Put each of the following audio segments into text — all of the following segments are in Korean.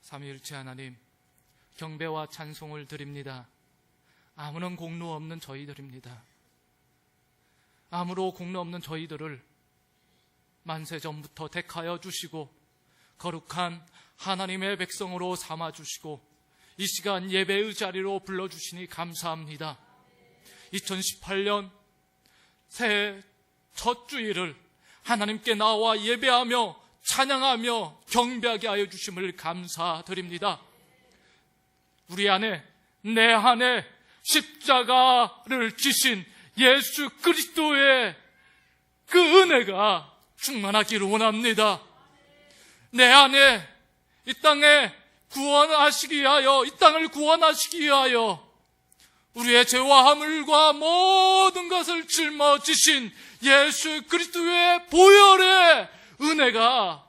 삼위일체 하나님, 경배와 찬송을 드립니다. 아무런 공로 없는 저희들입니다. 아무로 공로 없는 저희들을 만세 전부터 택하여 주시고 거룩한 하나님의 백성으로 삼아주시고 이 시간 예배의 자리로 불러주시니 감사합니다. 2018년 새해 첫 주일을 하나님께 나와 예배하며 찬양하며 경배하게 하여 주심을 감사드립니다. 우리 안에, 내 안에 십자가를 지신 예수 그리스도의 그 은혜가 충만하기를 원합니다. 내 안에 이 땅에 구원하시기 위하여, 이 땅을 구원하시기 위하여 우리의 죄와 허물과 모든 것을 짊어지신 예수 그리스도의 보혈의 은혜가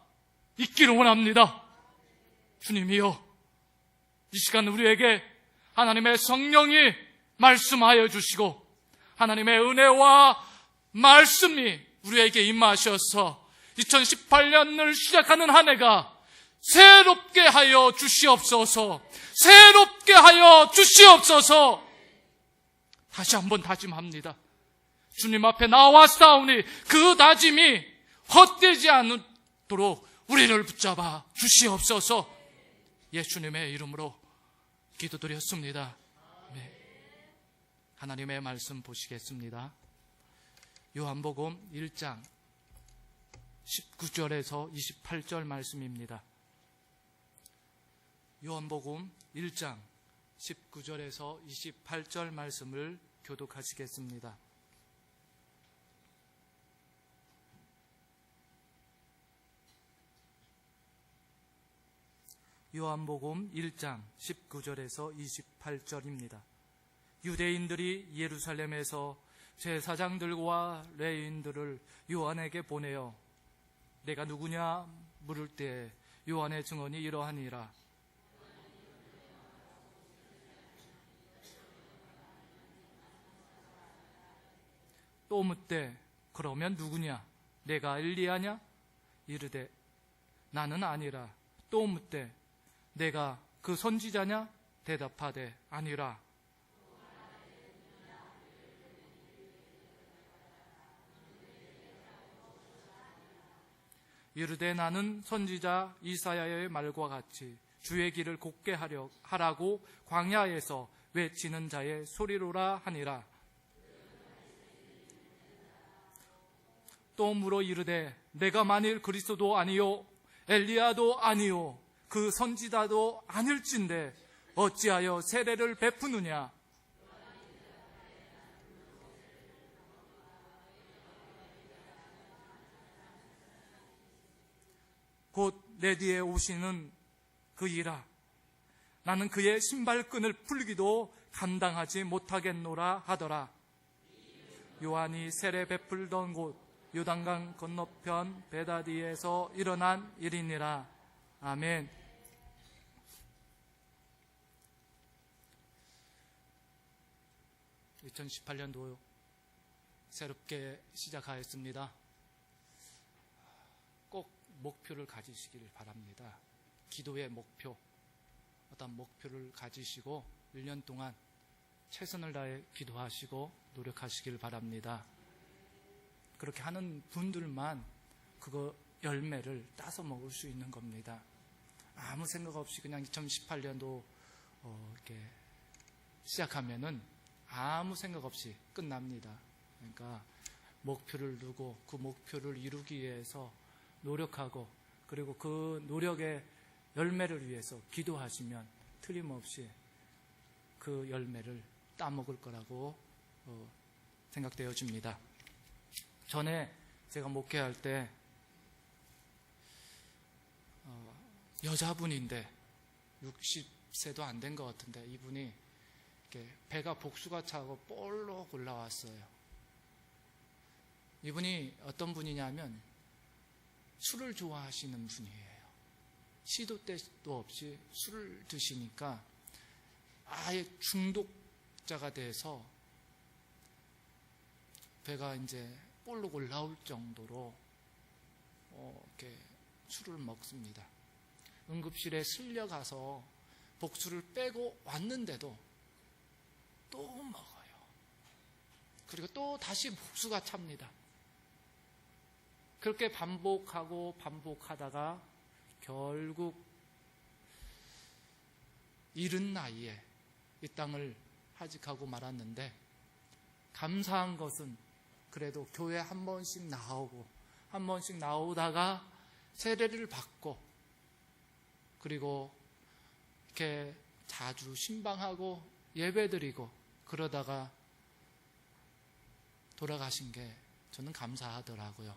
있기를 원합니다. 주님이여, 이 시간 우리에게 하나님의 성령이 말씀하여 주시고 하나님의 은혜와 말씀이 우리에게 임하셔서 2018년을 시작하는 한 해가 새롭게 하여 주시옵소서. 새롭게 하여 주시옵소서. 다시 한번 다짐합니다. 주님 앞에 나왔사오니 그 다짐이 헛되지 않도록 우리를 붙잡아 주시옵소서. 예수님의 이름으로 기도드렸습니다. 네. 하나님의 말씀 보시겠습니다. 요한복음 1장 19절에서 28절 말씀입니다. 요한복음 1장 19절에서 28절 말씀을 교독하시겠습니다. 요한복음 1장 19절에서 28절입니다. 유대인들이 예루살렘에서 제사장들과 레위인들을 요한에게 보내어 내가 누구냐 물을 때 요한의 증언이 이러하니라. 또 묻되 그러면 누구냐? 내가 엘리야냐? 이르되 나는 아니라. 또 묻되 내가 그 선지자냐? 대답하되 아니라. 이르되 나는 선지자 이사야의 말과 같이 주의 길을 곱게 하라고 광야에서 외치는 자의 소리로라 하니라. 또 물어 이르되 내가 만일 그리스도도 아니요 엘리야도 아니요 그 선지자도 아닐진데 어찌하여 세례를 베푸느냐? 곧 내 뒤에 오시는 그이라. 나는 그의 신발끈을 풀기도 감당하지 못하겠노라 하더라. 요한이 세례 베풀던 곳 요단강 건너편 베다디에서 일어난 일이니라. 아멘. (2018년도) 새롭게 시작하였습니다. 꼭 목표를 가지시길 바랍니다. 기도의 목표, 어떤 목표를 가지시고 1년 동안 최선을 다해 기도하시고 노력하시길 바랍니다. 그렇게 하는 분들만 그거 열매를 따서 먹을 수 있는 겁니다. 아무 생각 없이 그냥 2018년도 이렇게 시작하면은 아무 생각 없이 끝납니다. 그러니까 목표를 두고 그 목표를 이루기 위해서 노력하고 그리고 그 노력의 열매를 위해서 기도하시면 틀림없이 그 열매를 따먹을 거라고 생각되어집니다. 전에 제가 목회할 때 여자분인데 60세도 안 된 것 같은데 이분이 이렇게 배가 복수가 차고 볼록 올라왔어요. 이분이 어떤 분이냐면 술을 좋아하시는 분이에요. 시도 때도 없이 술을 드시니까 아예 중독자가 돼서 배가 이제 볼록 올라올 정도로 이렇게 술을 먹습니다. 응급실에 실려가서 복수를 빼고 왔는데도 또 먹어요. 그리고 또 다시 복수가 찹니다. 그렇게 반복하고 반복하다가 결국 이른 나이에 이 땅을 하직하고 말았는데, 감사한 것은 그래도 교회 한 번씩 나오고 한 번씩 나오다가 세례를 받고, 그리고 이렇게 자주 신방하고 예배드리고 그러다가 돌아가신 게 저는 감사하더라고요.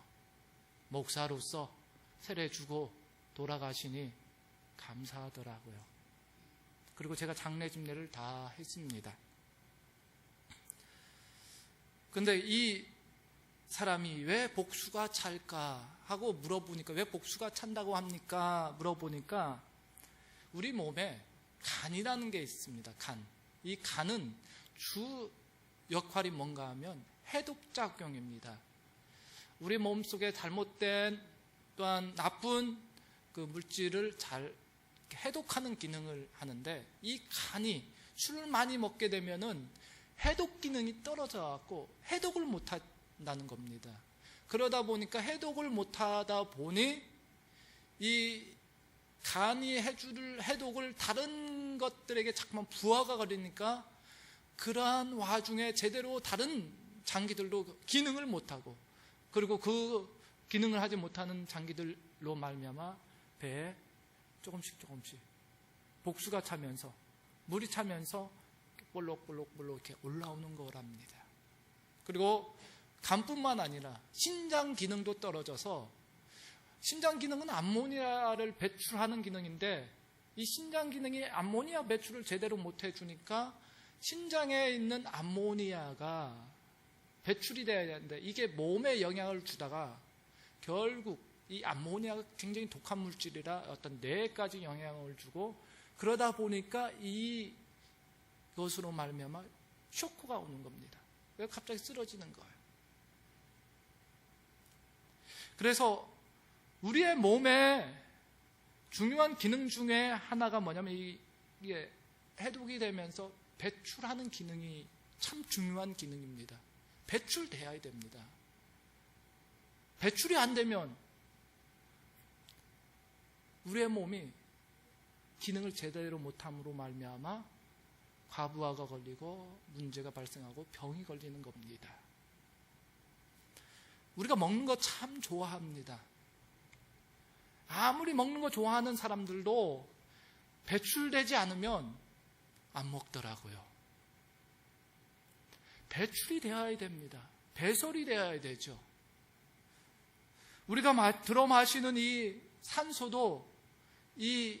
목사로서 세례 주고 돌아가시니 감사하더라고요. 그리고 제가 장례 집례를 다 했습니다. 근데 이 사람이 왜 복수가 찰까 하고 물어보니까, 왜 복수가 찬다고 합니까? 물어보니까 우리 몸에 간이라는 게 있습니다. 간. 이 간은 주 역할이 뭔가 하면 해독작용입니다. 우리 몸속에 잘못된 또한 나쁜 그 물질을 잘 해독하는 기능을 하는데, 이 간이 술을 많이 먹게 되면은 해독 기능이 떨어져 갖고 해독을 못 한다는 겁니다. 그러다 보니까 해독을 못 하다 보니 이 간이 해줄 해독을 다른 것들에게 자꾸만 부하가 걸리니까 그러한 와중에 제대로 다른 장기들도 기능을 못하고, 그리고 그 기능을 하지 못하는 장기들로 말미암아 배에 조금씩 복수가 차면서, 물이 차면서 볼록볼록 이렇게 올라오는 거랍니다. 그리고 간뿐만 아니라 신장 기능도 떨어져서, 신장 기능은 암모니아를 배출하는 기능인데 이 신장 기능이 암모니아 배출을 제대로 못 해주니까 신장에 있는 암모니아가 배출이 돼야 되는데 이게 몸에 영향을 주다가 결국 이 암모니아가 굉장히 독한 물질이라 어떤 뇌까지 영향을 주고, 그러다 보니까 이것으로 말미암아 쇼크가 오는 겁니다. 그래서 갑자기 쓰러지는 거예요. 그래서 우리의 몸에 중요한 기능 중에 하나가 뭐냐면 이게 해독이 되면서 배출하는 기능이 참 중요한 기능입니다. 배출돼야 됩니다. 배출이 안 되면 우리의 몸이 기능을 제대로 못함으로 말미암아 과부하가 걸리고 문제가 발생하고 병이 걸리는 겁니다. 우리가 먹는 거 참 좋아합니다. 아무리 먹는 거 좋아하는 사람들도 배출되지 않으면 안 먹더라고요. 배출이 되어야 됩니다. 배설이 되어야 되죠. 우리가 들어 마시는 이 산소도 이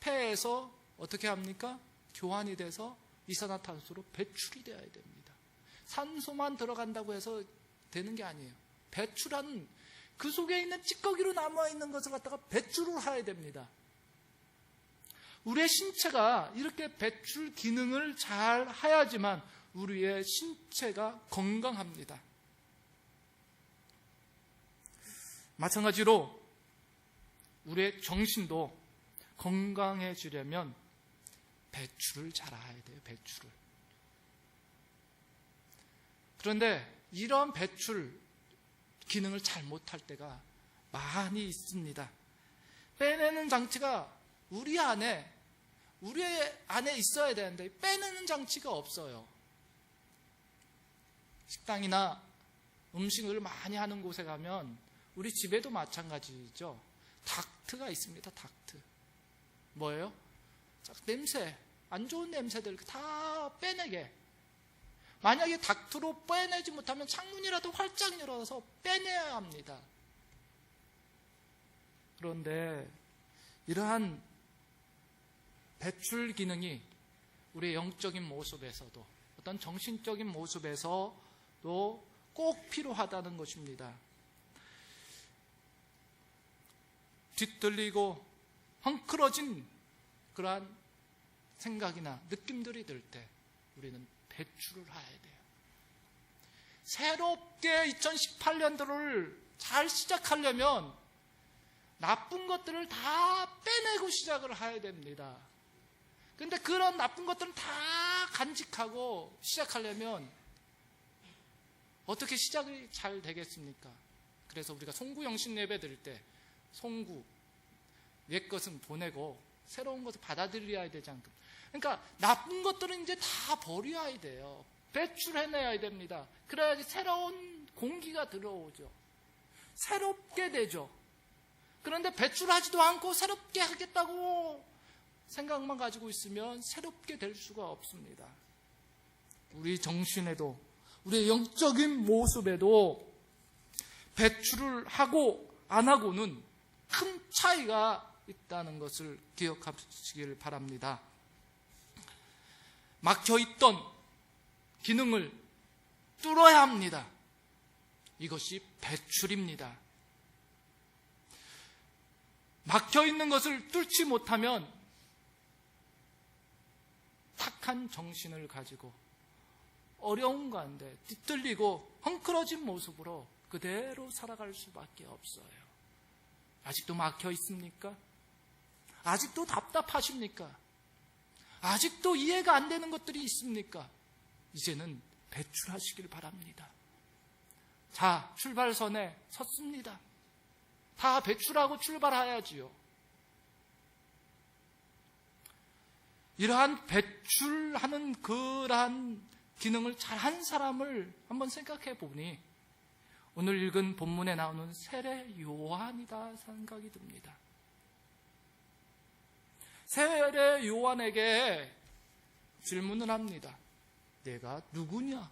폐에서 어떻게 합니까? 교환이 돼서 이산화탄소로 배출이 되어야 됩니다. 산소만 들어간다고 해서 되는 게 아니에요. 배출하는, 그 속에 있는 찌꺼기로 남아있는 것을 갖다가 배출을 해야 됩니다. 우리의 신체가 이렇게 배출 기능을 잘 해야지만 우리의 신체가 건강합니다. 마찬가지로 우리의 정신도 건강해지려면 배출을 잘해야 돼요. 배출을. 그런데 이런 배출 기능을 잘 못할 때가 많이 있습니다. 빼내는 장치가 우리 안에 있어야 되는데 빼내는 장치가 없어요. 식당이나 음식을 많이 하는 곳에 가면, 우리 집에도 마찬가지죠. 닥트가 있습니다. 닥트. 뭐예요? 냄새, 안 좋은 냄새들 다 빼내게. 만약에 닥트로 빼내지 못하면 창문이라도 활짝 열어서 빼내야 합니다. 그런데 이러한 배출 기능이 우리의 영적인 모습에서도, 어떤 정신적인 모습에서도 꼭 필요하다는 것입니다. 뒤틀리고 헝클어진 그러한 생각이나 느낌들이 들 때 우리는 배출을 해야 돼요. 새롭게 2018년도를 잘 시작하려면 나쁜 것들을 다 빼내고 시작을 해야 됩니다. 근데 그런 나쁜 것들은 다 간직하고 시작하려면 어떻게 시작이 잘 되겠습니까? 그래서 우리가 송구 영신 예배 드릴 때 송구, 옛 것은 보내고 새로운 것을 받아들여야 되지 않습니까? 그러니까 나쁜 것들은 이제 다 버려야 돼요. 배출해내야 됩니다. 그래야지 새로운 공기가 들어오죠. 새롭게 되죠. 그런데 배출하지도 않고 새롭게 하겠다고 생각만 가지고 있으면 새롭게 될 수가 없습니다. 우리 정신에도, 우리의 영적인 모습에도 배출을 하고 안 하고는 큰 차이가 있다는 것을 기억하시길 바랍니다. 막혀있던 기능을 뚫어야 합니다. 이것이 배출입니다. 막혀있는 것을 뚫지 못하면 탁한 정신을 가지고 어려운 가운데 뒤틀리고 헝클어진 모습으로 그대로 살아갈 수밖에 없어요. 아직도 막혀 있습니까? 아직도 답답하십니까? 아직도 이해가 안 되는 것들이 있습니까? 이제는 배출하시길 바랍니다. 자, 출발선에 섰습니다. 다 배출하고 출발해야지요. 이러한 배출하는 그러한 기능을 잘한 사람을 한번 생각해 보니 오늘 읽은 본문에 나오는 세례 요한이다 생각이 듭니다. 세례 요한에게 질문을 합니다. 내가 누구냐?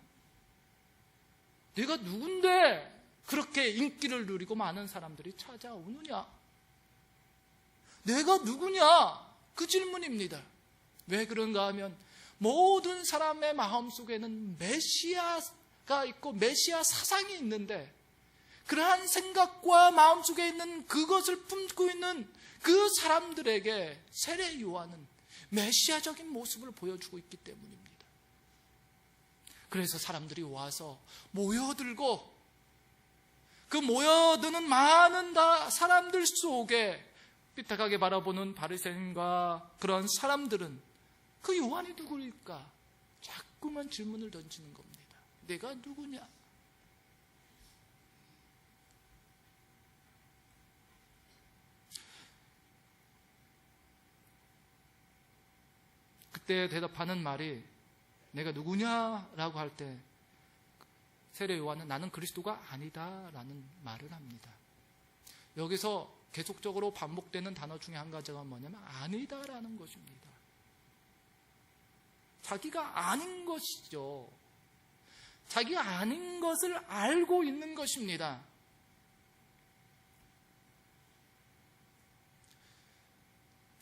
내가 누군데 그렇게 인기를 누리고 많은 사람들이 찾아오느냐? 내가 누구냐? 그 질문입니다. 왜 그런가 하면 모든 사람의 마음속에는 메시아가 있고 메시아 사상이 있는데 그러한 생각과 마음속에 있는 그것을 품고 있는 그 사람들에게 세례 요한은 메시아적인 모습을 보여주고 있기 때문입니다. 그래서 사람들이 와서 모여들고 그 모여드는 많은 사람들 속에 삐딱하게 바라보는 바리새인과 그런 사람들은 그 요한이 누구일까? 자꾸만 질문을 던지는 겁니다. 내가 누구냐? 그때 대답하는 말이 내가 누구냐라고 할 때 세례 요한은 나는 그리스도가 아니다라는 말을 합니다. 여기서 계속적으로 반복되는 단어 중에 한 가지가 뭐냐면 아니다라는 것입니다. 자기가 아닌 것이죠. 자기가 아닌 것을 알고 있는 것입니다.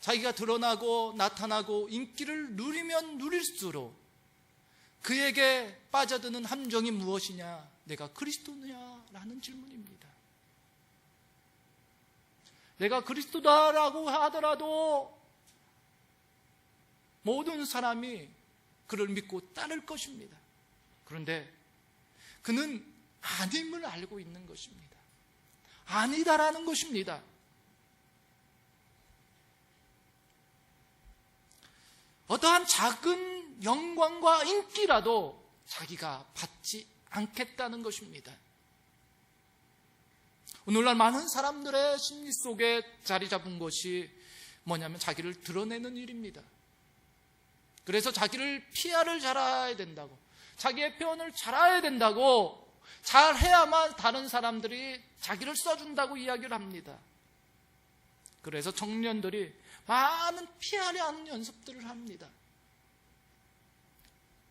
자기가 드러나고 나타나고 인기를 누리면 누릴수록 그에게 빠져드는 함정이 무엇이냐? 내가 그리스도냐? 라는 질문입니다. 내가 그리스도다라고 하더라도 모든 사람이 그를 믿고 따를 것입니다. 그런데 그는 아님을 알고 있는 것입니다. 아니다라는 것입니다. 어떠한 작은 영광과 인기라도 자기가 받지 않겠다는 것입니다. 오늘날 많은 사람들의 심리 속에 자리 잡은 것이 뭐냐면 자기를 드러내는 일입니다. 그래서 자기를 PR을 잘해야 된다고, 자기의 표현을 잘해야 된다고, 잘해야만 다른 사람들이 자기를 써준다고 이야기를 합니다. 그래서 청년들이 많은 PR이 하는 연습들을 합니다.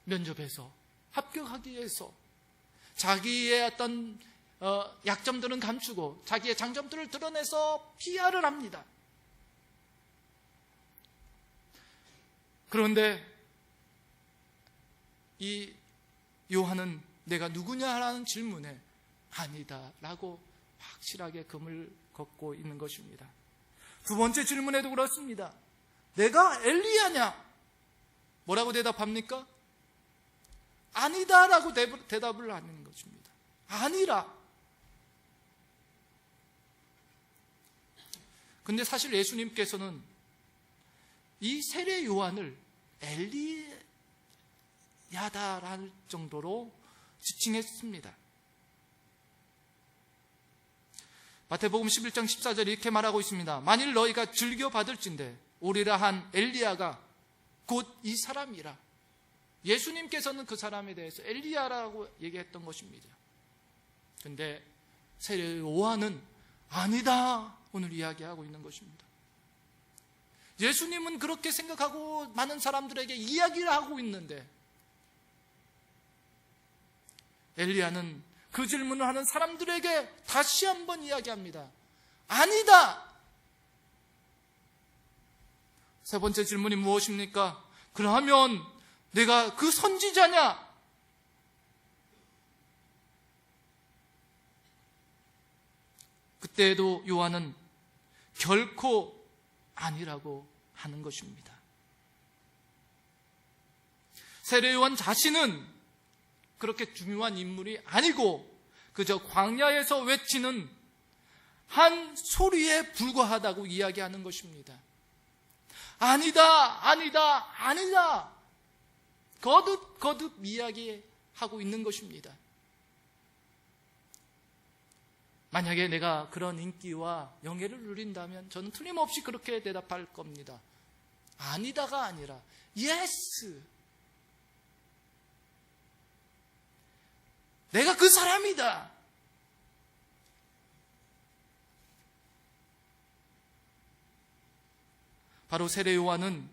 면접에서 합격하기 위해서 자기의 어떤 약점들은 감추고 자기의 장점들을 드러내서 PR을 합니다. 그런데 이 요한은 내가 누구냐라는 질문에 아니다라고 확실하게 금을 걷고 있는 것입니다. 두 번째 질문에도 그렇습니다. 내가 엘리야냐? 뭐라고 대답합니까? 아니다라고 대답을 하는 것입니다. 아니라. 근데 사실 예수님께서는 이 세례 요한을 엘리야다라는 정도로 지칭했습니다. 마태복음 11장 14절에 이렇게 말하고 있습니다. 만일 너희가 즐겨 받을진대 오리라 한 엘리야가 곧 이 사람이라. 예수님께서는 그 사람에 대해서 엘리야라고 얘기했던 것입니다. 근데 세례 요한은 아니다 오늘 이야기하고 있는 것입니다. 예수님은 그렇게 생각하고 많은 사람들에게 이야기를 하고 있는데 엘리야는 그 질문을 하는 사람들에게 다시 한번 이야기합니다. 아니다. 세 번째 질문이 무엇입니까? 그러면 내가 그 선지자냐? 그때에도 요한은 결코 아니라고 하는 것입니다. 세례 요한 자신은 그렇게 중요한 인물이 아니고 그저 광야에서 외치는 한 소리에 불과하다고 이야기하는 것입니다. 아니다, 아니다, 아니다. 거듭 이야기하고 있는 것입니다. 만약에 내가 그런 인기와 영예를 누린다면 저는 틀림없이 그렇게 대답할 겁니다. 아니다가 아니라 예스. 내가 그 사람이다. 바로 세례 요한은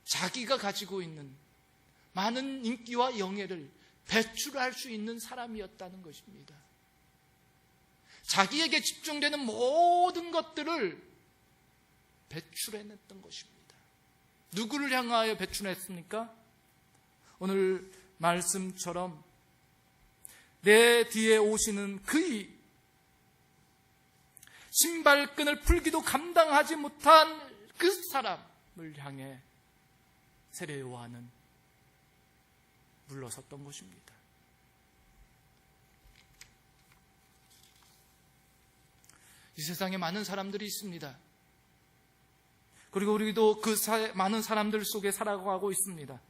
자기가 가지고 있는 많은 인기와 영예를 배출할 수 있는 사람이었다는 것입니다. 자기에게 집중되는 모든 것들을 배출해냈던 것입니다. 누구를 향하여 배출했습니까? 오늘 말씀처럼 내 뒤에 오시는 그의 신발끈을 풀기도 감당하지 못한 그 사람을 향해 세례 요한은 물러섰던 것입니다. 이 세상에 많은 사람들이 있습니다. 그리고 우리도 그 많은 사람들 속에 살아가고 있습니다.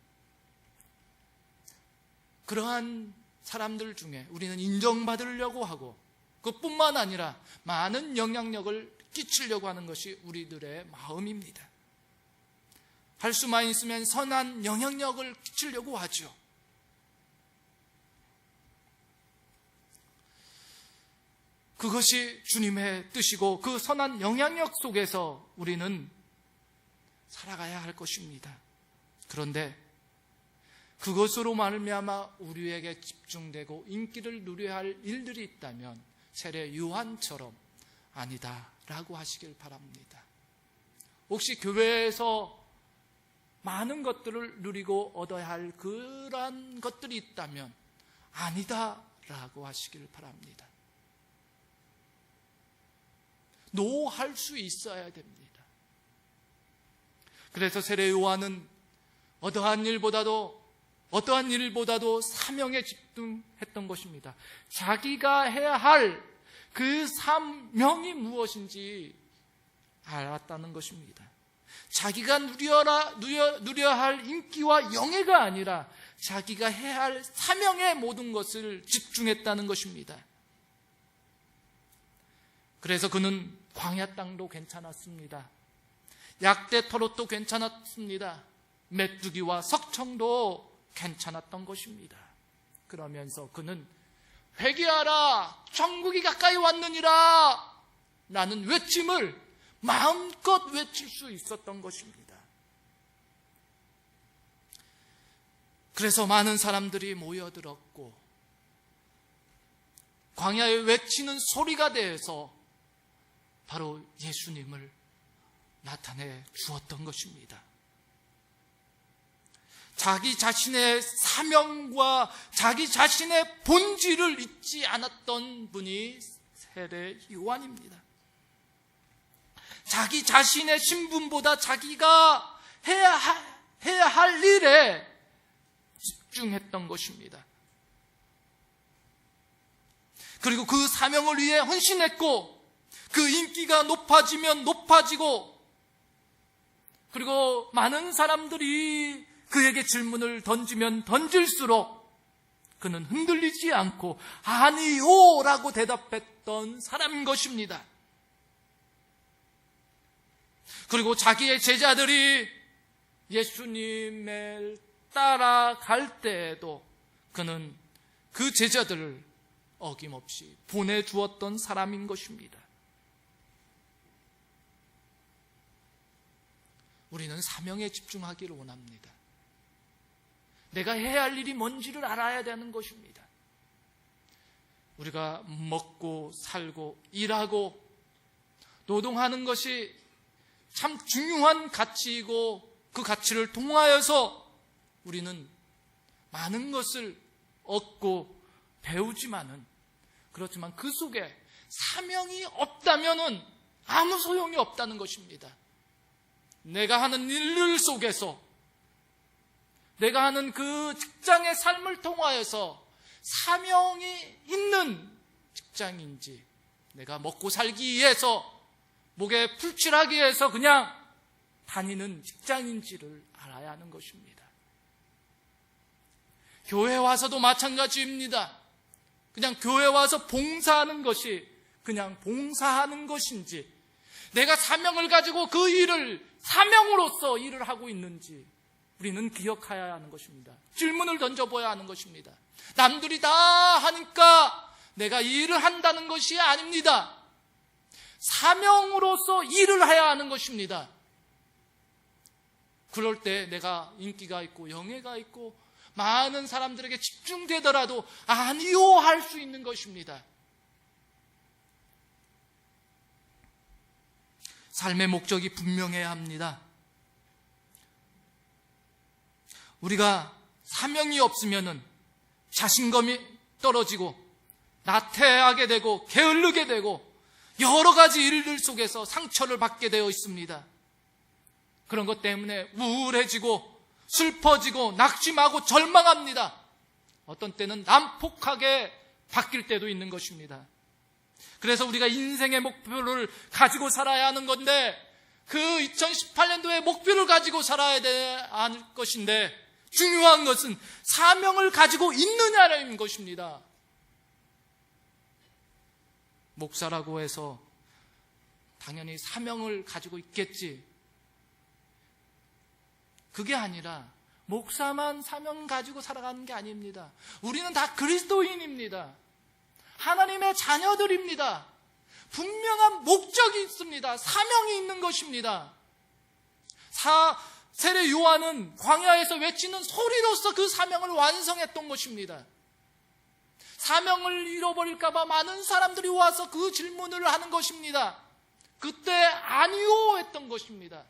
그러한 사람들 중에 우리는 인정받으려고 하고 그뿐만 아니라 많은 영향력을 끼치려고 하는 것이 우리들의 마음입니다. 할 수만 있으면 선한 영향력을 끼치려고 하죠. 그것이 주님의 뜻이고 그 선한 영향력 속에서 우리는 살아가야 할 것입니다. 그런데 그것으로 말미암아 우리에게 집중되고 인기를 누려야 할 일들이 있다면 세례 요한처럼 아니다라고 하시길 바랍니다. 혹시 교회에서 많은 것들을 누리고 얻어야 할 그러한 것들이 있다면 아니다라고 하시길 바랍니다. 노할 수 있어야 됩니다. 그래서 세례 요한은 어떠한 일보다도 사명에 집중했던 것입니다. 자기가 해야 할 그 사명이 무엇인지 알았다는 것입니다. 자기가 누려야 할 인기와 영예가 아니라 자기가 해야 할 사명의 모든 것을 집중했다는 것입니다. 그래서 그는 광야 땅도 괜찮았습니다. 약대 터롯도 괜찮았습니다. 메뚜기와 석청도 괜찮았던 것입니다. 그러면서 그는 회개하라, 천국이 가까이 왔느니라 라는 외침을 마음껏 외칠 수 있었던 것입니다. 그래서 많은 사람들이 모여들었고 광야에 외치는 소리가 되어서 바로 예수님을 나타내 주었던 것입니다. 자기 자신의 사명과 자기 자신의 본질을 잊지 않았던 분이 세례 요한입니다. 자기 자신의 신분보다 자기가 해야 할 일에 집중했던 것입니다. 그리고 그 사명을 위해 헌신했고 그 인기가 높아지면 높아지고, 그리고 많은 사람들이 그에게 질문을 던지면 던질수록 그는 흔들리지 않고 아니요 라고 대답했던 사람인 것입니다. 그리고 자기의 제자들이 예수님을 따라갈 때에도 그는 그 제자들을 어김없이 보내주었던 사람인 것입니다. 우리는 사명에 집중하기를 원합니다. 내가 해야 할 일이 뭔지를 알아야 되는 것입니다. 우리가 먹고 살고 일하고 노동하는 것이 참 중요한 가치이고, 그 가치를 통하여서 우리는 많은 것을 얻고 배우지만은, 그렇지만 그 속에 사명이 없다면은 아무 소용이 없다는 것입니다. 내가 하는 일들 속에서, 내가 하는 그 직장의 삶을 통하여서 사명이 있는 직장인지, 내가 먹고 살기 위해서, 목에 풀칠하기 위해서 그냥 다니는 직장인지를 알아야 하는 것입니다. 교회 와서도 마찬가지입니다. 그냥 교회 와서 봉사하는 것이 그냥 봉사하는 것인지, 내가 사명을 가지고 그 일을 사명으로서 일을 하고 있는지 우리는 기억해야 하는 것입니다. 질문을 던져봐야 하는 것입니다. 남들이 다 하니까 내가 일을 한다는 것이 아닙니다. 사명으로서 일을 해야 하는 것입니다. 그럴 때 내가 인기가 있고 영예가 있고 많은 사람들에게 집중되더라도 아니요 할 수 있는 것입니다. 삶의 목적이 분명해야 합니다. 우리가 사명이 없으면은 자신감이 떨어지고 나태하게 되고 게을르게 되고 여러 가지 일들 속에서 상처를 받게 되어 있습니다. 그런 것 때문에 우울해지고 슬퍼지고 낙심하고 절망합니다. 어떤 때는 난폭하게 바뀔 때도 있는 것입니다. 그래서 우리가 인생의 목표를 가지고 살아야 하는 건데, 그 2018년도에 목표를 가지고 살아야 할 것인데, 중요한 것은 사명을 가지고 있느냐는 것입니다. 목사라고 해서 당연히 사명을 가지고 있겠지, 그게 아니라 목사만 사명 가지고 살아가는 게 아닙니다. 우리는 다 그리스도인입니다. 하나님의 자녀들입니다. 분명한 목적이 있습니다. 사명이 있는 것입니다. 세례 요한은 광야에서 외치는 소리로서 그 사명을 완성했던 것입니다. 사명을 잃어버릴까 봐 많은 사람들이 와서 그 질문을 하는 것입니다. 그때 아니요 했던 것입니다.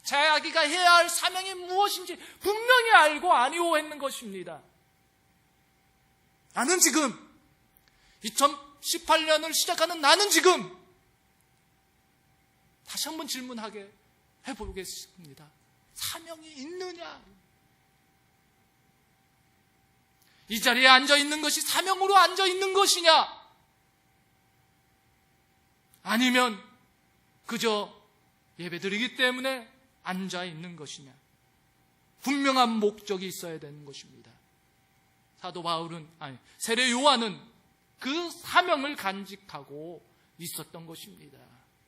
자기가 해야 할 사명이 무엇인지 분명히 알고 아니요 했는 것입니다. 나는 지금 2018년을 시작하는 나는 지금 다시 한번 질문하게 해보겠습니다. 사명이 있느냐? 이 자리에 앉아있는 것이 사명으로 앉아있는 것이냐? 아니면 그저 예배드리기 때문에 앉아있는 것이냐? 분명한 목적이 있어야 되는 것입니다. 사도 바울은, 세례 요한은 그 사명을 간직하고 있었던 것입니다.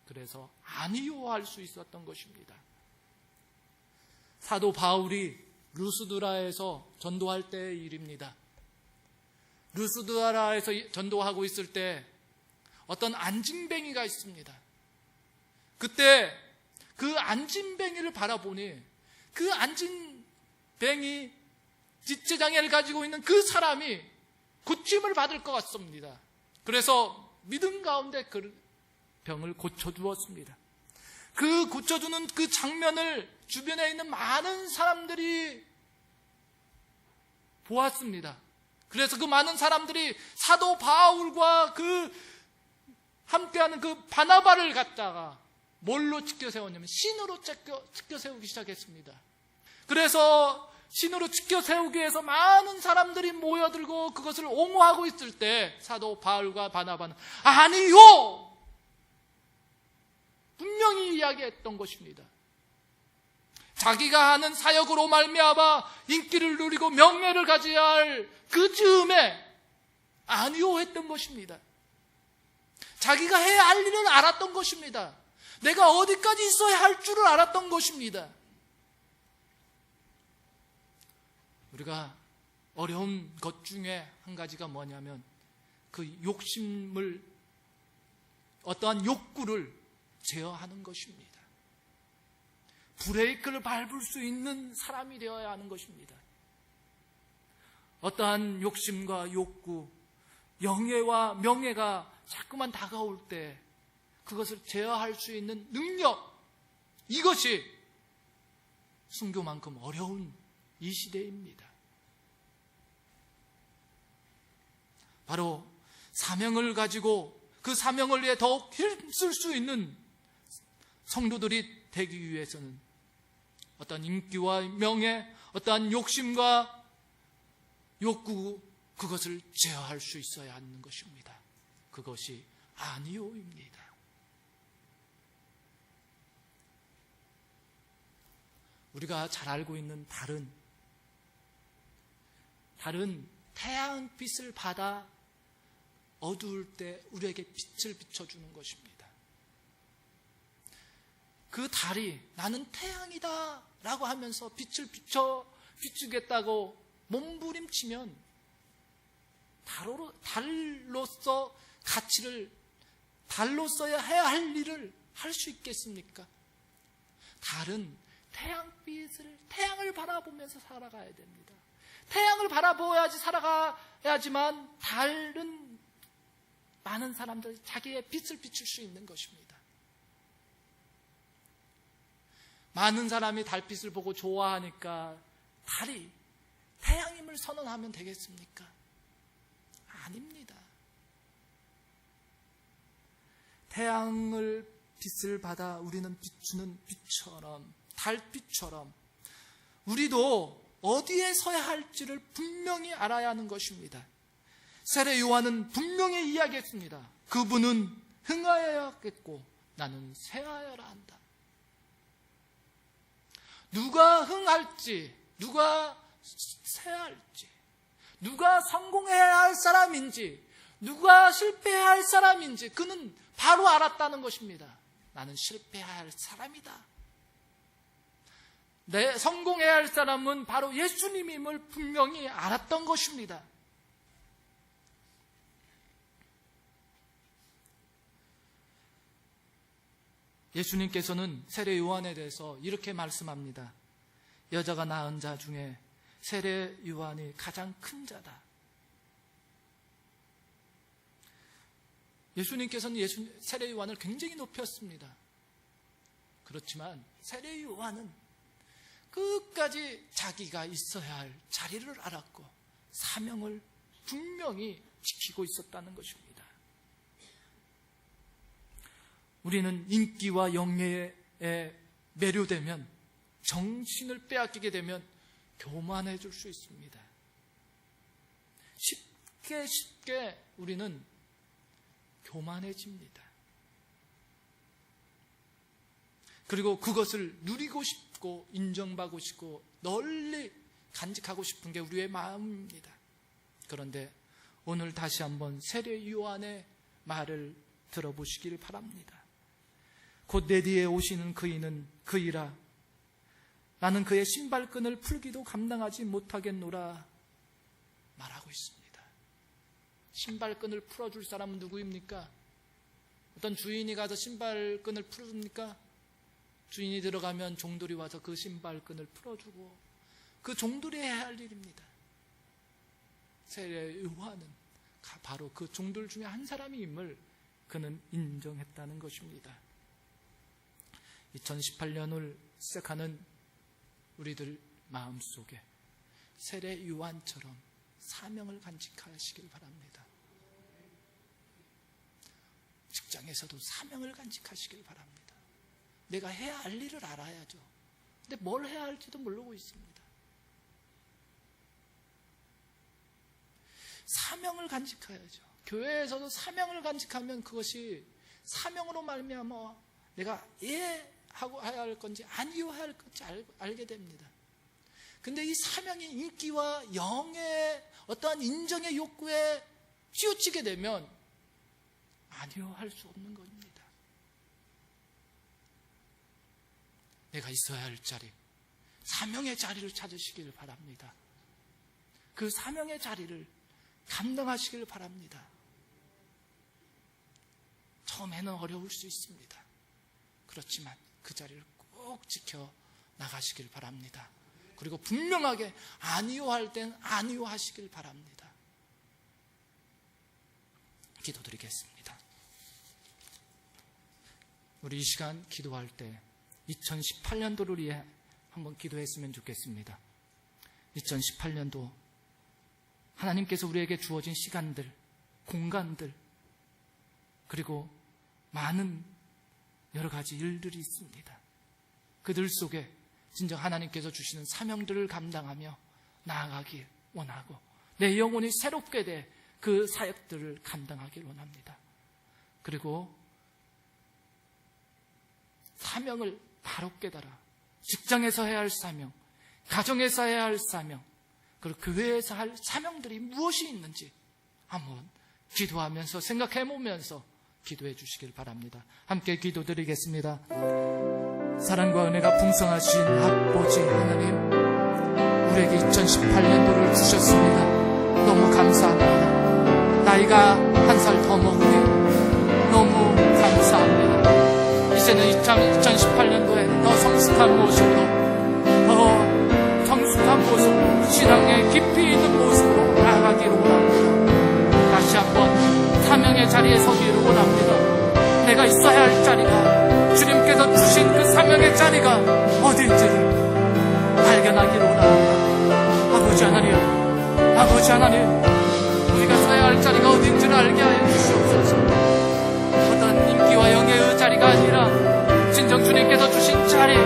그래서 아니요 할 수 있었던 것입니다. 사도 바울이 루스드라에서 전도할 때의 일입니다. 루스드라에서 전도하고 있을 때 어떤 안진뱅이가 있습니다. 그때 그 안진뱅이를 바라보니 그 안진뱅이 지체장애를 가지고 있는 그 사람이 고침을 받을 것 같습니다. 그래서 믿음 가운데 그 병을 고쳐주었습니다. 그 고쳐주는 그 장면을 주변에 있는 많은 사람들이 보았습니다. 그래서 그 많은 사람들이 사도 바울과 그 함께하는 그 바나바를 갖다가 뭘로 치켜 세웠냐면 신으로 치켜 세우기 시작했습니다. 그래서 신으로 치켜 세우기 위해서 많은 사람들이 모여들고 그것을 옹호하고 있을 때 사도 바울과 바나바는 아니요! 분명히 이야기했던 것입니다. 자기가 하는 사역으로 말미암아 인기를 누리고 명예를 가져야 할 그 즈음에 아니요 했던 것입니다. 자기가 해야 할 일은 알았던 것입니다. 내가 어디까지 있어야 할 줄을 알았던 것입니다. 우리가 어려운 것 중에 한 가지가 뭐냐면 그 욕심을, 어떠한 욕구를 제어하는 것입니다. 브레이크를 밟을 수 있는 사람이 되어야 하는 것입니다. 어떠한 욕심과 욕구, 영예와 명예가 자꾸만 다가올 때 그것을 제어할 수 있는 능력, 이것이 순교만큼 어려운 이 시대입니다. 바로 사명을 가지고 그 사명을 위해 더욱 힘쓸 수 있는 성도들이 되기 위해서는 어떤 인기와 명예, 어떠한 욕심과 욕구, 그것을 제어할 수 있어야 하는 것입니다. 그것이 아니오입니다. 우리가 잘 알고 있는 달은 태양빛을 받아 어두울 때 우리에게 빛을 비춰주는 것입니다. 그 달이 나는 태양이다 라고 하면서 빛을 비추겠다고 몸부림치면 달로서 가치를, 달로서야 해야 할 일을 할 수 있겠습니까? 달은 태양을 바라보면서 살아가야 됩니다. 태양을 바라보아야지 살아가야지만 달은 많은 사람들이 자기의 빛을 비출 수 있는 것입니다. 많은 사람이 달빛을 보고 좋아하니까 달이 태양임을 선언하면 되겠습니까? 아닙니다. 태양을 빛을 받아 우리는 비추는 빛처럼, 달빛처럼 우리도 어디에 서야 할지를 분명히 알아야 하는 것입니다. 세례 요한은 분명히 이야기했습니다. 그분은 흥하여야겠고 나는 쇠하여라 한다. 누가 흥할지, 누가 쇠할지, 누가 성공해야 할 사람인지, 누가 실패해야 할 사람인지 그는 바로 알았다는 것입니다. 나는 실패해야 할 사람이다. 성공해야 할 사람은 바로 예수님임을 분명히 알았던 것입니다. 예수님께서는 세례 요한에 대해서 이렇게 말씀합니다. 여자가 낳은 자 중에 세례 요한이 가장 큰 자다. 예수님께서는 세례 요한을 굉장히 높였습니다. 그렇지만 세례 요한은 끝까지 자기가 있어야 할 자리를 알았고 사명을 분명히 지키고 있었다는 것입니다. 우리는 인기와 영예에 매료되면, 정신을 빼앗기게 되면 교만해질 수 있습니다. 쉽게 우리는 교만해집니다. 그리고 그것을 누리고 싶고 인정받고 싶고 널리 간직하고 싶은 게 우리의 마음입니다. 그런데 오늘 다시 한번 세례 요한의 말을 들어보시길 바랍니다. 곧 내 뒤에 오시는 그이라 나는 그의 신발끈을 풀기도 감당하지 못하겠노라 말하고 있습니다. 신발끈을 풀어줄 사람은 누구입니까? 어떤 주인이 가서 신발끈을 풀어줍니까? 주인이 들어가면 종들이 와서 그 신발끈을 풀어주고 그 종들이 해야 할 일입니다. 세례 요한은 바로 그 종들 중에 한 사람임을 그는 인정했다는 것입니다. 2018년을 시작하는 우리들 마음속에 세례 요한처럼 사명을 간직하시길 바랍니다. 직장에서도 사명을 간직하시길 바랍니다. 내가 해야 할 일을 알아야죠. 근데 뭘 해야 할지도 모르고 있습니다. 사명을 간직해야죠. 교회에서도 사명을 간직하면 그것이 사명으로 말미암아 내가 예 하고 해야 할 건지 아니요 해야 할 건지 알게 됩니다. 근데 이 사명이 인기와 영의 어떠한 인정의 욕구에 치우치게 되면 아니요 할 수 없는 겁니다. 내가 있어야 할 자리, 사명의 자리를 찾으시길 바랍니다. 그 사명의 자리를 감당하시길 바랍니다. 처음에는 어려울 수 있습니다. 그렇지만 그 자리를 꼭 지켜 나가시길 바랍니다. 그리고 분명하게 아니요 할 땐 아니요 하시길 바랍니다. 기도드리겠습니다. 우리 이 시간 기도할 때 2018년도를 위해 한번 기도했으면 좋겠습니다. 2018년도 하나님께서 우리에게 주어진 시간들, 공간들, 그리고 많은 여러 가지 일들이 있습니다. 그들 속에 진정 하나님께서 주시는 사명들을 감당하며 나아가길 원하고 내 영혼이 새롭게 돼 그 사역들을 감당하길 원합니다. 그리고 사명을 바로 깨달아 직장에서 해야 할 사명, 가정에서 해야 할 사명, 그리고 교회에서 할 사명들이 무엇이 있는지 한번 기도하면서 생각해보면서 기도해 주시길 바랍니다. 함께 기도드리겠습니다. 사랑과 은혜가 풍성하신 아버지 하나님, 우리에게 2018년도를 주셨습니다. 너무 감사합니다. 나이가 한 살 더 먹으니 너무 감사합니다. 이제는 2018년도에 더 성숙한 모습으로, 더 성숙한 모습으로, 신앙에 깊이 있는 모습으로 나아가기를 원합니다. 다시 한번 사명의 자리에 서기를 원합니다. 내가 있어야 할 자리가, 주님께서 주신 그 사명의 자리가 어딘지를 발견하기를 원합니다. 아버지 하나님, 아버지 하나님, 우리가 서야 할 자리가 어딘지를 알게 하여 주시옵소서. 어떤 인기와 영예의 자리가 아니라 진정 주님께서 주신 자리,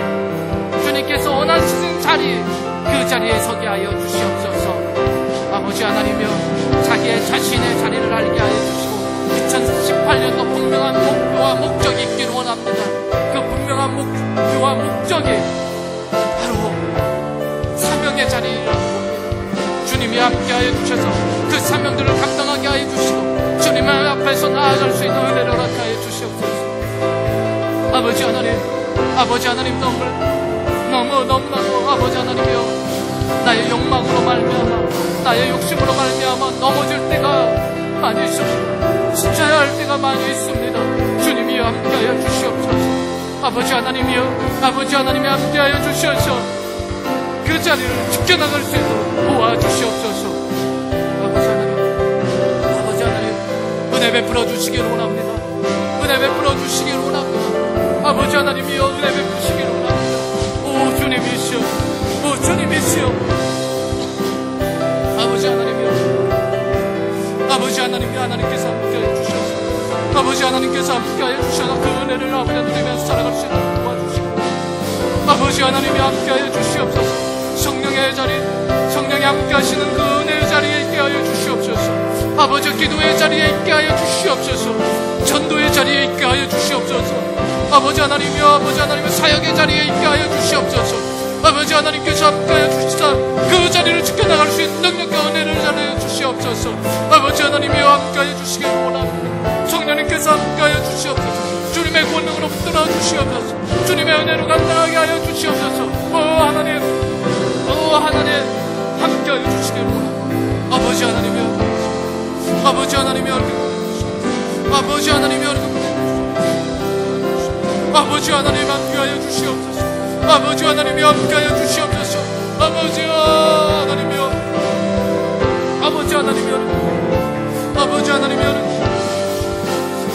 주님께서 원하시는 자리, 그 자리에 서게 하여 주시옵소서. 아버지 하나님이여, 자기의 자신의 자리를 알게 하여 주시고 2018년도 분명한 목표와 목적이 있기를 원합니다. 그 분명한 목표와 목적이 바로 사명의 자리라고 봅니다. 주님이 함께하여 주셔서 그 사명들을 감당하게 하여 주시고 주님의 앞에서 나아갈 수 있는 은혜를 허락하여 주시옵소서. 아버지 하나님, 아버지 하나님, 너무나도 아버지 하나님이여, 나의 욕망으로 말미암아, 나의 욕심으로 말미암아 넘어질 때가 많이 있습니다. 지쳐야 할 때가 많이 있습니다. 주님이 함께하여 주시옵소서. 아버지 하나님이여, 아버지 하나님이 함께하여 주셔서 그 자리를 지켜나갈 수 있도록 도와주시옵소서. 아버지 하나님, 아버지 하나님, 은혜 베풀어 주시기를 원합니다. 은혜 베풀어 주시기를 원합니다. 아버지 하나님이여, 은혜 베푸시기를 원합니다. 오 주님이시여, 오 주님이시여, 아버지 하나님이여, 아버지 하나님이 하나님께서 함께하여 주셔서, 아버지 하나님께서 함께하여 주셔서 그 은혜를 아버지 누리면서 살아갈 수 있도록 도와주시고, 아버지 하나님이 함께하여 주시옵소서. 성령의 자리, 성령이 함께하시는 그 은혜의 자리에 있게 하여 주시옵소서. 아버지 기도의 자리에 있게 하여 주시옵소서. 전도의 자리에 있게 하여 주시옵소서. 아버지 하나님이여, 아버지 하나님의 사역의 자리에 있게 하여 주시옵소서. 아버지 하나님께서 함께하여 주시사 그 자리를 지켜나갈 수 있는 능력과 은혜를 자리해 주시옵소서. 아버지 하나님이여, 함께하여 주시기를 원합니다. 성령님께서 함께하여 주시옵소서. 주님의 권능으로 붙들어 주시옵소서. 주님의 은혜로 감당하게 하여 주시옵소서. 하나님, 하나님, 함께하여 주시기를 원합니다. 아버지 하나님이여, 아버지 하나님이여, 아버지 하나님이여, 아버지 하나님 함께하여 주시옵소서. 아버지 하나님이 함께하여 주시옵소서. 아버지 하나님이여, 아버지 하나님이여, 아버지 하나님이여,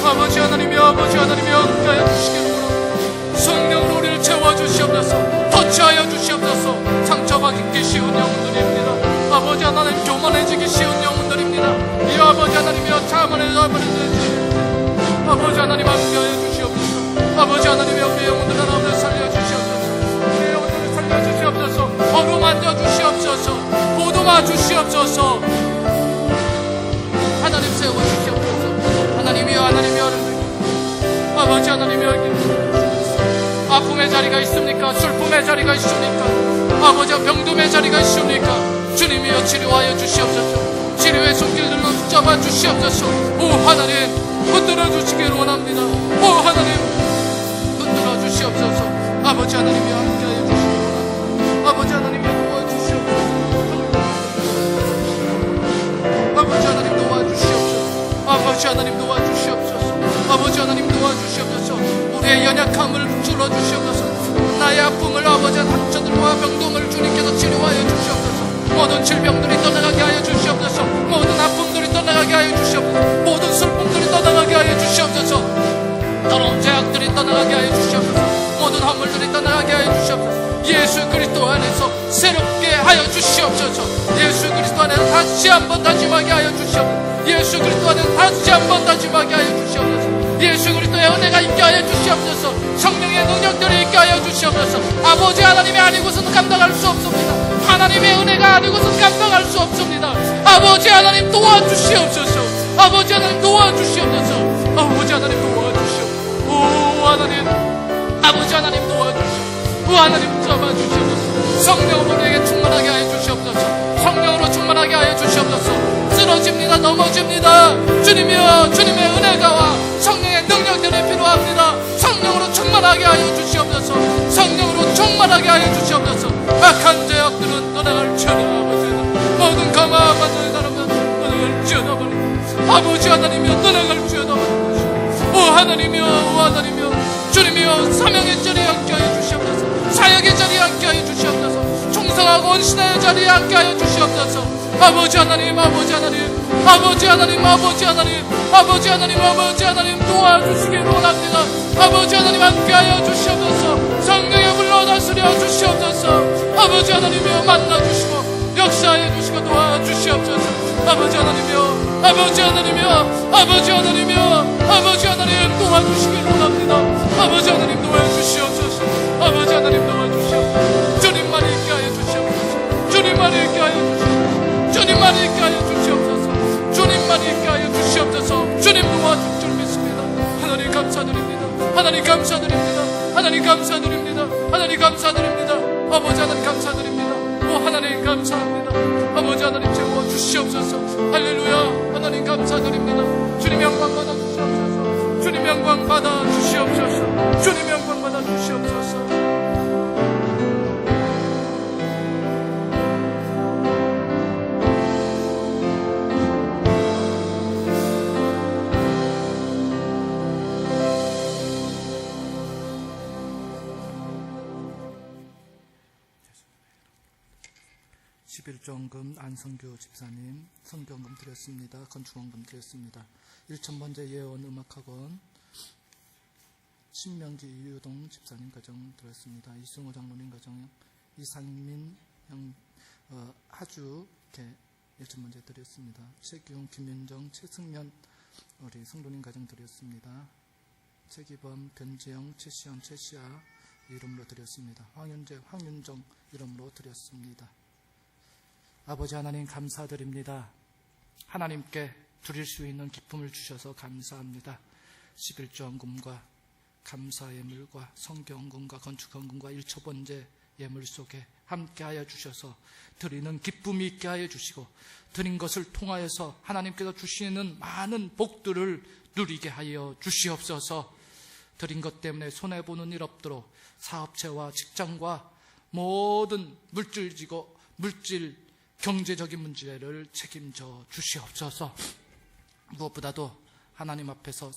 아버지 하나님이여, 아버지 하나님이여, 함께하여 주시기를 원합니다. 성령으로 우리를 채워주시옵소서. 터치하여 주시옵소서. 상처받기 쉬운 영혼들입니다. 아버지 하나님, 교만해지기 쉬운 영혼들입니다. 이 아버지 하나님이여, 자만해져 버리는 아버지 하나님 함께하여 주시옵소서. 아버지 하나님이여, 우리 영혼들 하나님을 살려주시옵소서. 우리 영혼들을 살려주시옵소서. 어루만져 주시옵소서. 보도마 주시옵소서. 하나님 세워주시옵소서. 하나님이여, 하나님이여, 아버지 하나님이여, 아픔의 자리가 있습니까? 슬픔의 자리가 있습니까? 아버지 병듦의 자리가 있습니까? 주님이여 치료하여 주시옵소서. 치료의 손길들로 붙잡아 주시옵소서. 오 하나님 흔들어 주시길 원합니다. 오 하나님 흔들어 주시옵소서. 아버지 하나님이 함께하여 주시길 원합니다. 아버지 하나님이 도와주시옵소서. 아버지 하나님 도와주시옵소서. 아버지 하나님 도와주시옵소서. 아버지 하나님 도와주시옵소서. 우리의 연약함을 줄여주시옵소서. 나의 아픔을 아버지 상처들과 병동을 주님께서 치료하여 주시옵소서. 모든 질병들이 떠나가게 하여 주시옵소서. 모든 아픔들이 떠나가게 하여 주시옵소서. 모든 슬픔들이 떠나가게 하여 주시옵소서. 더러운 죄악들이 떠나가게 하여 주시옵소서. 모든 허물들이 떠나가게 하여 주시옵소서. 예수 그리스도 안에서 새롭게 하여 주시옵소서. 예수 그리스도 안에서 다시 한번 다짐하게 하여 주시옵소서. 예수 그리스도 안에서 다시 한번 다짐하게 하여 주시옵소서. 예수 그리스도의 은혜가 있게 하여 주시옵소서. 성령의 능력들이 있게 하여 주시옵소서. 아버지 하나님이 아니고서는 감당할 수 없습니다. 하나님의 은혜가 아니고서는 감당할 수 없습니다. 아버지 하나님 도와주시옵소서. 아버지 하나님 도와주시옵소서. 아버지 하나님 도와주시옵소서. 오 하나님 아버지 하나님 도와주시옵소서. 오 하나님 잡아주시옵소서. 성령으로 우리에게 충만하게 하여 주시옵소서. 성령으로 충만하게 하여 주시옵소서. 쓰러집니다. 넘어집니다. 주님이여 주님의 은혜가와 성령의 능력들이 필요합니다. 성령으로 충만하게 하여 주시옵소서. 성령으로 충만하게 하여 주시옵소서. 악한 죄악들은 떠나갈지어다. 아버지 모든 감화받는 사람은 떠나갈지어다. 아버지 하나님이여 떠나갈지어다. 오 하나님이여 오 하나님이여 주님이여 사명의 자리에 함께하여 주시옵소서. 사역의 자리에 함께하여 주시옵소서. 충성하고 헌신의 자리에 함께하여 주시옵소서. 아버지 하나님 아버지 하나님 아버지 하나님 아버지 하나님 아버지 하나님 아버지 하나님 도와주시길 원합니다. 아버지 하나님 함께하여 주시옵소서. 성령의 불러 다스려 주시옵소서. 아버지 하나님이여 만나주시고 역사해 주시고 도와주시옵소서. 아버지 하나님이여 아버지 하나님이여 아버지 하나님이여 아버지 하나님 도와주시길 원합니다. 아버지 하나님 도와주시옵소서. 아버지 하나님 도와주시옵소서. 주님만 있게 하여 주시옵소서. 주님만 있게 하여 주시옵소서. 주님만 있게 하여 주시옵소서. 주님만 있게 하여 주시옵소서. 주님 도와줄 줄 믿습니다. 하나님 감사드립니다. 하나님 감사드립니다. 하나님 감사드립니다. 하나님 감사드립니다. 아버지 하나님 감사드립니다. 오 하나님 감사합니다. 아버지 하나님 채워 주시옵소서. 할렐루야. 하나님 감사드립니다. 주님 영광 받아 주시옵소서. 주님 영광 받아 주시옵소서. 주님 영광 받아 주시옵소서. 11조원금 안성규 집사님 성경금 드렸습니다. 건축원금 드렸습니다. 1000번째 예언 음악학원 신명기 이유동 집사님 가정 드렸습니다. 이승호 장로님 가정 이상민 형 하주 이렇게 1000번째 드렸습니다. 최기웅 김윤정 최승면 우리 성도님 가정 드렸습니다. 최기범 변지영 최시현 최시아 이름으로 드렸습니다. 황윤재 황윤정 이름으로 드렸습니다. 아버지 하나님 감사드립니다. 하나님께 드릴 수 있는 기쁨을 주셔서 감사합니다. 11조원금과 감사 예물과 성경원금과 건축원금과 1초번째 예물 속에 함께하여 주셔서 드리는 기쁨이 있게 하여 주시고 드린 것을 통하여서 하나님께서 주시는 많은 복들을 누리게 하여 주시옵소서. 드린 것 때문에 손해보는 일 없도록 사업체와 직장과 모든 물질 경제적인 문제를 책임져 주시옵소서. 무엇보다도 하나님 앞에서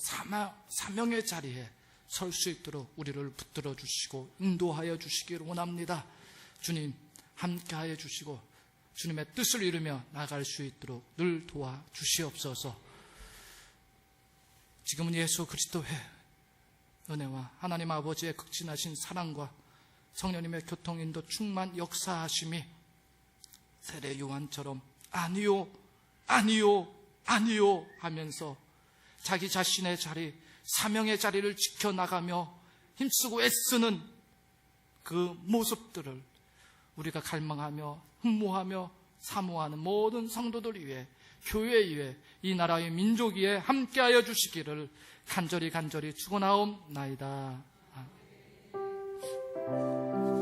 사명의 자리에 설 수 있도록 우리를 붙들어 주시고 인도하여 주시기를 원합니다. 주님 함께하여 주시고 주님의 뜻을 이루며 나갈 수 있도록 늘 도와 주시옵소서. 지금은 예수 그리스도의 은혜와 하나님 아버지의 극진하신 사랑과 성령님의 교통인도 충만 역사하심이 세례 요한처럼 아니요 아니요 아니요 하면서 자기 자신의 자리 사명의 자리를 지켜나가며 힘쓰고 애쓰는 그 모습들을 우리가 갈망하며 흠모하며 사모하는 모든 성도들 위해 교회 위해 이 나라의 민족 위에 함께하여 주시기를 간절히 축원하옵나이다. 있습니다.